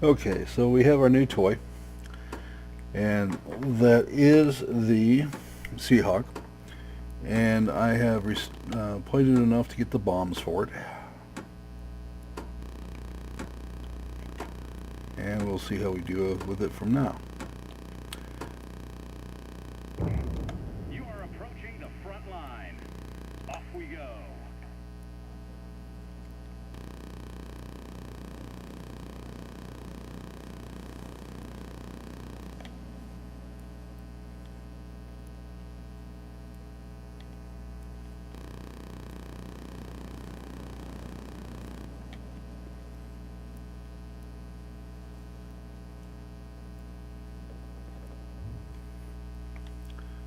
Okay, so we have our new toy, and that is the Seahawk, and I have played it enough to get the bombs for it, and we'll see how we do with it from now. You are approaching the front line. Off we go.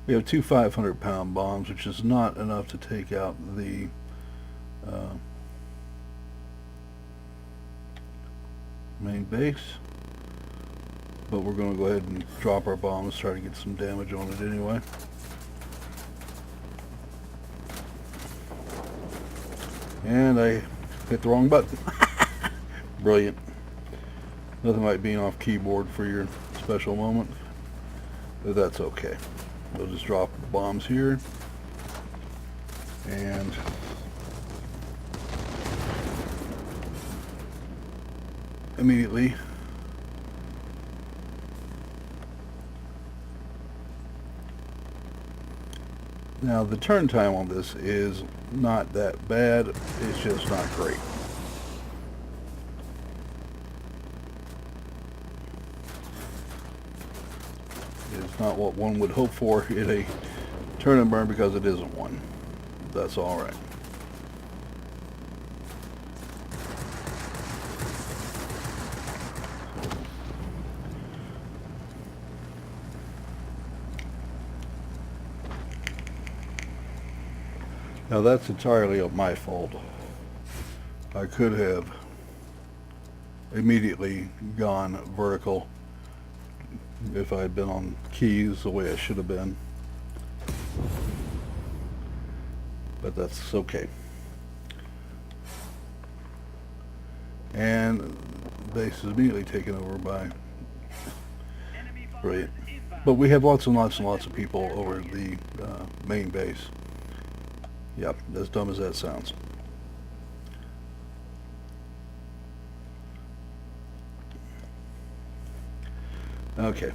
We have two 500-pound bombs, which is not enough to take out the main base, but we're going to go ahead and drop our bombs, try to get some damage on it anyway. And I hit the wrong button. Brilliant. Nothing like being off keyboard for your special moment, but that's okay. We'll just drop the bombs here, and immediately now the turn time on this is not that bad, it's just not great. It's not what one would hope for in a turn and burn, because it isn't one. That's alright. Now that's entirely my fault. I could have immediately gone vertical if I had been on keys the way I should have been, but that's okay. And base is immediately taken over by brilliant. But we have lots and lots and lots of people over the main base. Yep, as dumb as that sounds. Okay.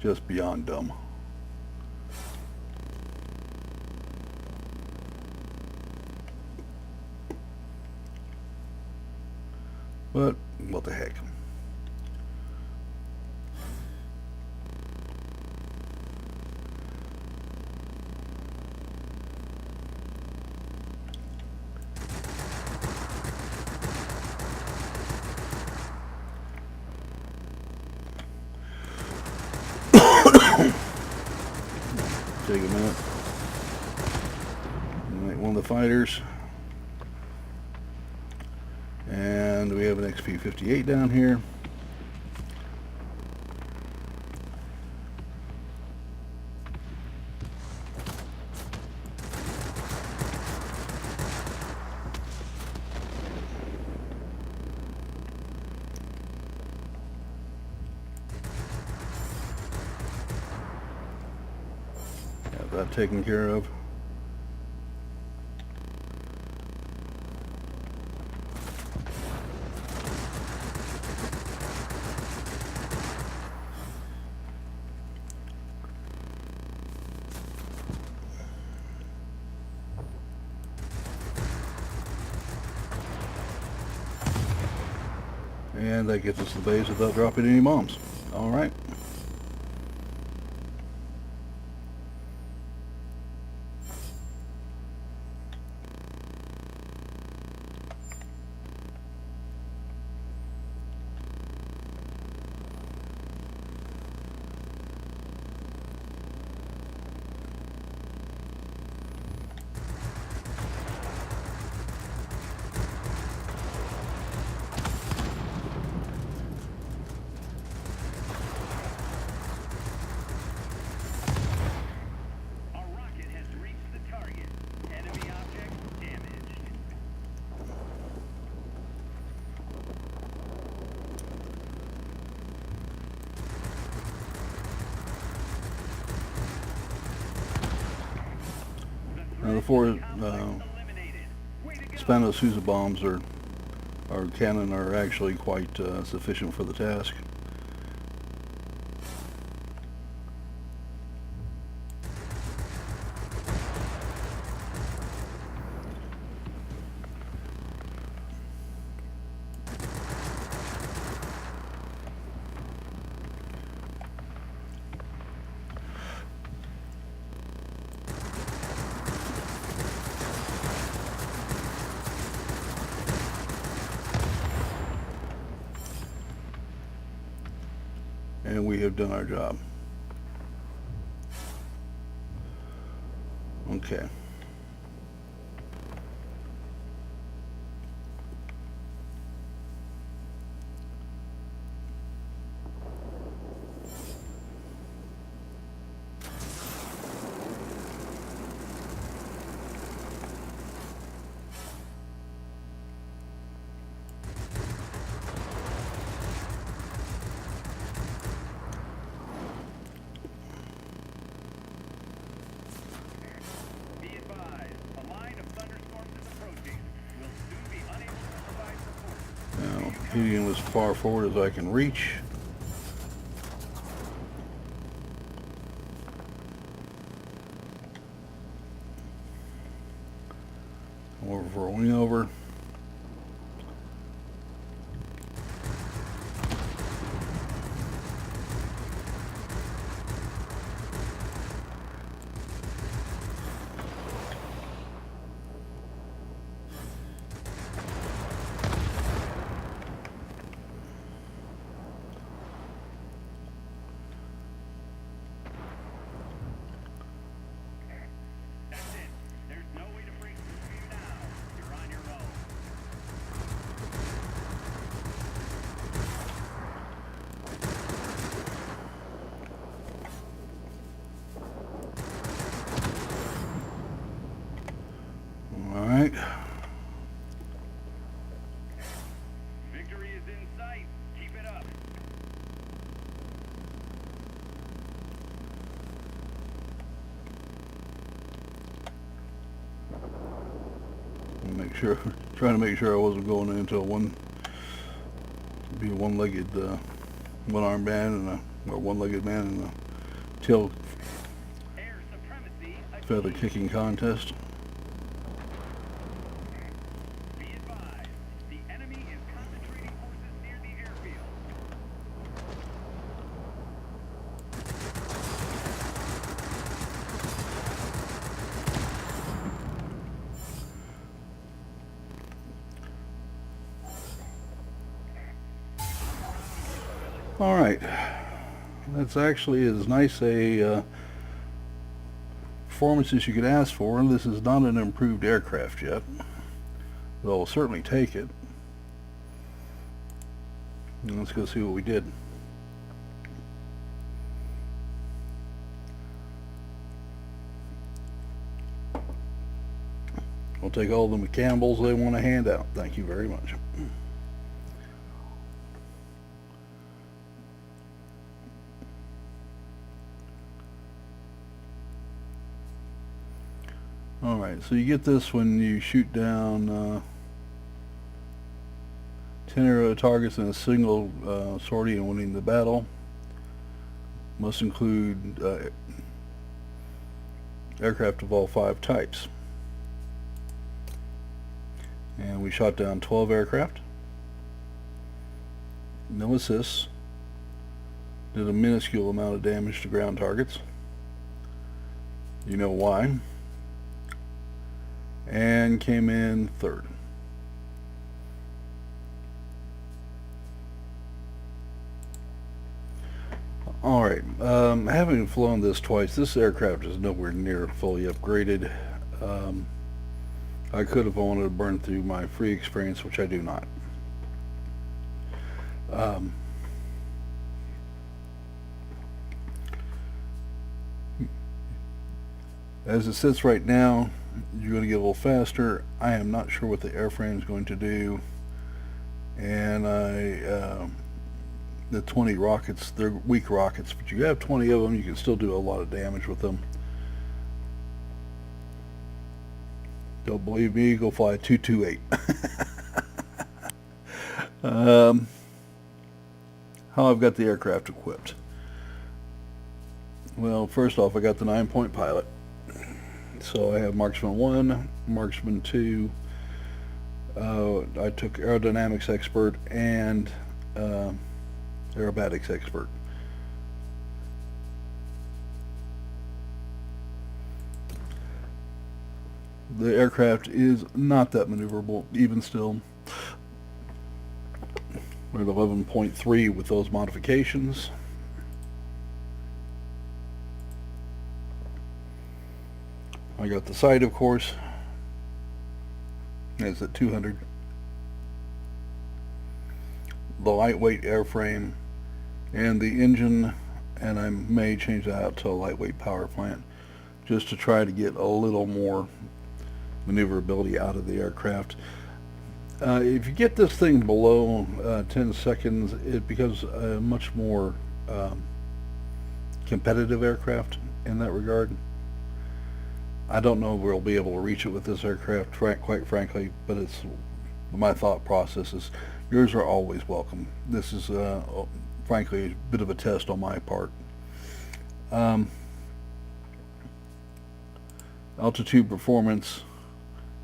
Just beyond dumb. But what the heck. Take a minute. Like one of the fighters. And we have an XP-58 down here. Have that taken care of. And that gets us to the base without dropping any bombs. Alright. Now the 4 Spano Sousa bombs or cannon are actually quite sufficient for the task. And we have done our job. Okay. Be advised, a line of thunderstorms is approaching. We'll soon be unable to provide support. Now, heading as far forward as I can reach. We're rolling over. That's it. There's no way to break through you now. You're on your own. All right. Victory is in sight. Keep it up. Make sure, trying to make sure I wasn't going into a one-legged, one-armed man and or one-legged man in a tail Air supremacy feather achieved. kicking contest. Be advised, the enemy is concentrating forces near the airfield. All right, that's actually as nice a performance as you could ask for. This is not an improved aircraft yet, but I'll certainly take it. And let's go see what we did. I'll take all the McCampbells they want to hand out. Thank you very much. Alright, so you get this when you shoot down 10 arrow targets in a single sortie and winning the battle. Must include aircraft of all 5 types. And we shot down 12 aircraft. No assists. Did a minuscule amount of damage to ground targets. You know why. And came in 3rd. Alright, having flown this twice, this aircraft is nowhere near fully upgraded. I could have wanted to burn through my free experience, which I do not. As it sits right now, you're going to get a little faster. I am not sure what the airframe is going to do. And the 20 rockets, they're weak rockets, but you have 20 of them, you can still do a lot of damage with them. Don't believe me? Go fly a 228. How I've got the aircraft equipped. Well, first off, I got the 9-point pilot. So I have Marksman 1, Marksman 2. I took aerodynamics expert and aerobatics expert. The aircraft is not that maneuverable, even still. We're at 11.3 with those modifications. I got the sight, of course. It's at 200. The lightweight airframe and the engine, and I may change that out to a lightweight power plant just to try to get a little more maneuverability out of the aircraft. If you get this thing below 10 seconds, it becomes a much more competitive aircraft in that regard. I don't know if we'll be able to reach it with this aircraft, quite frankly, but it's my thought process is yours are always welcome. This is, frankly, a bit of a test on my part. Altitude performance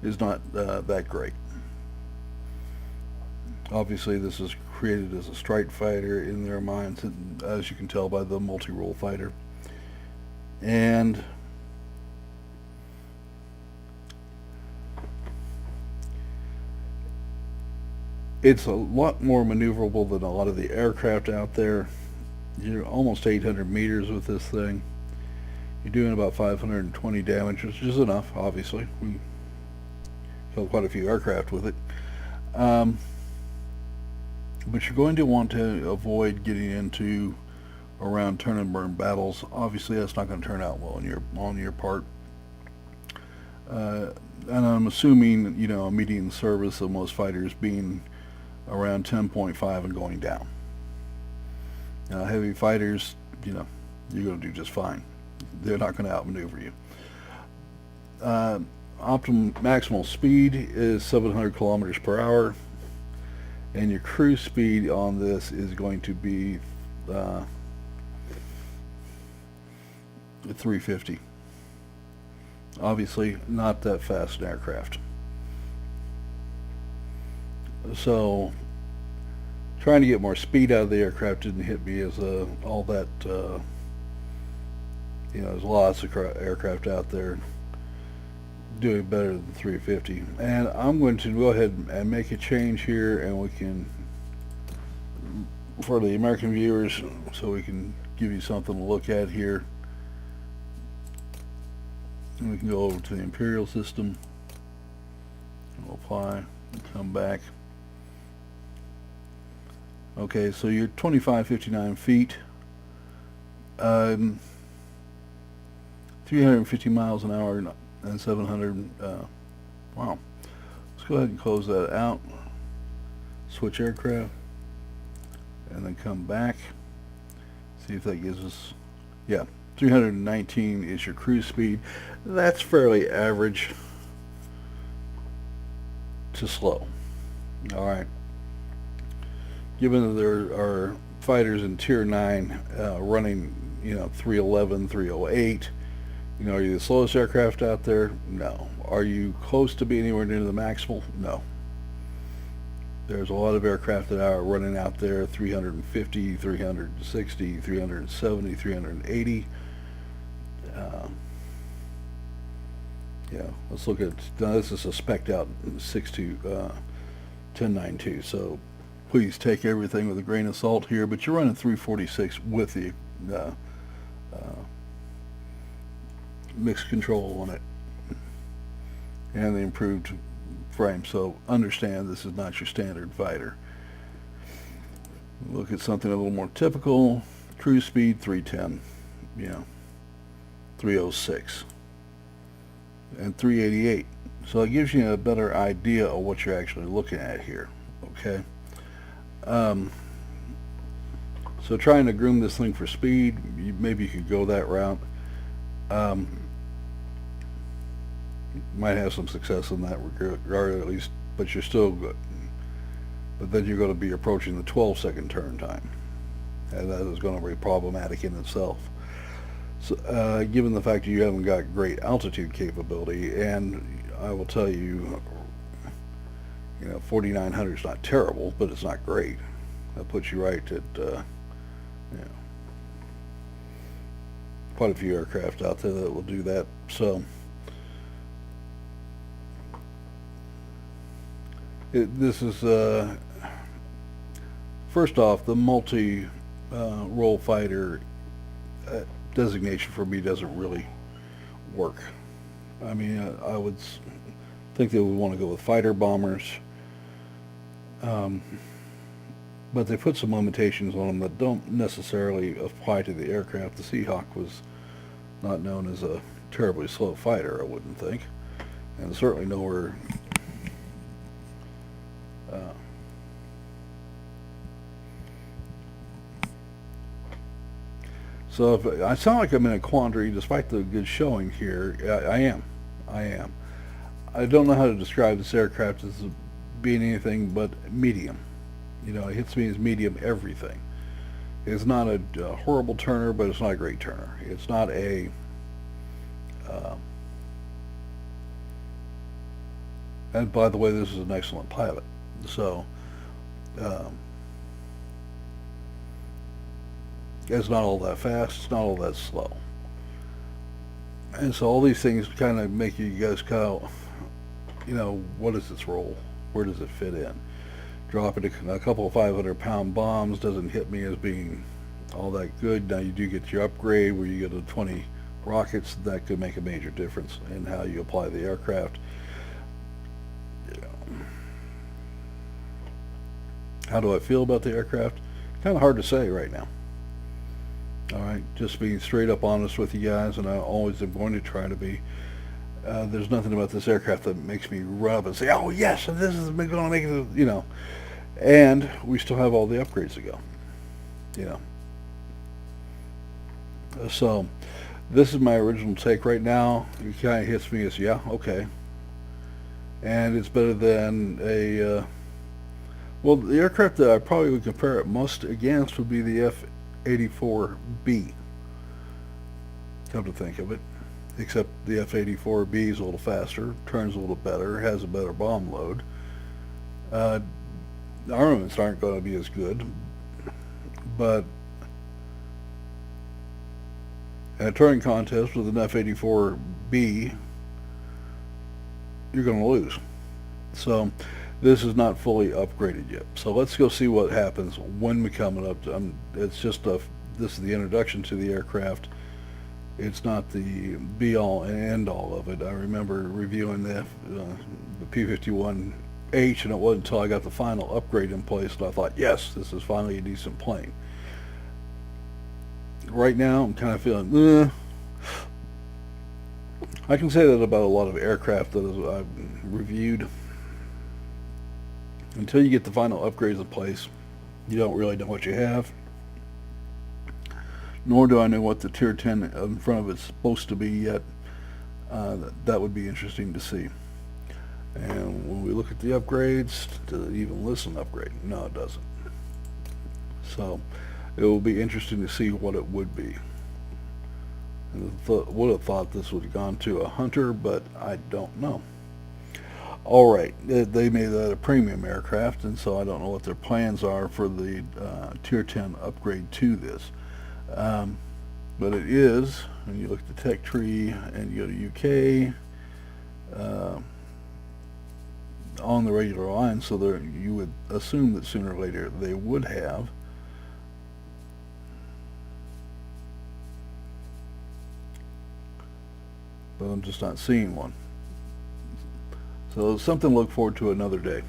is not that great. Obviously, this is created as a strike fighter in their minds, as you can tell by the multi-role fighter. And it's a lot more maneuverable than a lot of the aircraft out there. You're almost 800 meters with this thing. You're doing about 520 damage, which is enough, obviously. We killed quite a few aircraft with it. But you're going to want to avoid getting into around turn and burn battles. Obviously, that's not going to turn out well on your part. And I'm assuming, you know, a median service of most fighters being around 10.5 and going down. Heavy fighters, you know, you're going to do just fine. They're not going to outmaneuver you. Optimum maximal speed is 700 kilometers per hour, and your cruise speed on this is going to be 350. Obviously, not that fast an aircraft. So, trying to get more speed out of the aircraft didn't hit me as all that. You know, there's lots of aircraft out there doing better than 350. And I'm going to go ahead and make a change here, and we can, for the American viewers, so we can give you something to look at here. And we can go over to the Imperial system. We'll apply and come back. Okay, so you're 2559 feet. 350 miles an hour and 700. Wow. Let's go ahead and close that out. Switch aircraft. And then come back. See if that gives us, yeah, 319 is your cruise speed. That's fairly average to slow. Alright. Given that there are fighters in Tier 9 running, you know, 311, 308, you know, are you the slowest aircraft out there? No. Are you close to being anywhere near the maximal? No. There's a lot of aircraft that are running out there 350, 360, 370, 380. Yeah, let's look at, now this is a spec'd out 1092, so please take everything with a grain of salt here, but you're running 346 with the mixed control on it and the improved frame, so understand this is not your standard fighter. Look at something a little more typical. Cruise speed 310, you know, 306 and 388, so it gives you a better idea of what you're actually looking at here. Okay, so trying to groom this thing for speed, maybe you could go that route. might have some success in that regard at least, but you're still good. But then you're going to be approaching the 12-second turn time, and that is going to be problematic in itself. So, given the fact that you haven't got great altitude capability, and I will tell you, 4,900 is not terrible, but it's not great. That puts you right at, quite a few aircraft out there that will do that. So, this is, first off, the multi-role fighter designation for me doesn't really work. I mean, I would think they would want to go with fighter bombers, but they put some limitations on them that don't necessarily apply to the aircraft. The Seahawk was not known as a terribly slow fighter, I wouldn't think, and certainly nowhere so if I sound like I'm in a quandary, despite the good showing here, I am. I don't know how to describe this aircraft as being anything but medium. It hits me as medium everything. It's not a horrible turner, but it's not a great turner. It's not a and by the way, this is an excellent pilot. So it's not all that fast, it's not all that slow. And so all these things kind of make you guys go, what is its role? Where does it fit in? Dropping a couple of 500-pound bombs doesn't hit me as being all that good. Now you do get your upgrade where you get a 20 rockets. That could make a major difference in how you apply the aircraft. How do I feel about the aircraft? Kind of hard to say right now. All right, just being straight up honest with you guys, and I always am going to try to be. There's nothing about this aircraft that makes me run up and say, oh yes, this is going to make it, and we still have all the upgrades to go, So this is my original take right now. It kind of hits me as, yeah, okay. And it's better than a, well, the aircraft that I probably would compare it most against would be the F-84B, come to think of it. Except the F-84B is a little faster, turns a little better, has a better bomb load. The armaments aren't going to be as good, but in a turning contest with an F-84B, you're going to lose. So this is not fully upgraded yet. So let's go see what happens when we come up. It's just this is the introduction to the aircraft. It's not the be-all and end-all of it. I remember reviewing the P-51H, and it wasn't until I got the final upgrade in place that I thought, yes, this is finally a decent plane. Right now, I'm kind of feeling, I can say that about a lot of aircraft that I've reviewed. Until you get the final upgrades in place, you don't really know what you have. Nor do I know what the Tier 10 in front of it's supposed to be yet. That would be interesting to see. And when we look at the upgrades, does it even list an upgrade? No, it doesn't. So it will be interesting to see what it would be. And would have thought this would have gone to a Hunter, but I don't know. All right, they made that a premium aircraft, and so I don't know what their plans are for the Tier 10 upgrade to this. But it is, when you look at the tech tree and you go to UK, on the regular line, so there you would assume that sooner or later they would have. But I'm just not seeing one. So something to look forward to another day.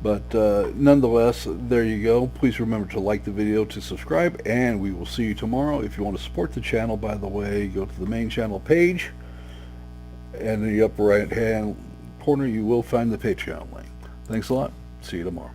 But nonetheless, there you go. Please remember to like the video, to subscribe, and we will see you tomorrow. If you want to support the channel, by the way, go to the main channel page, and in the upper right hand corner you will find the Patreon link. Thanks a lot. See you tomorrow.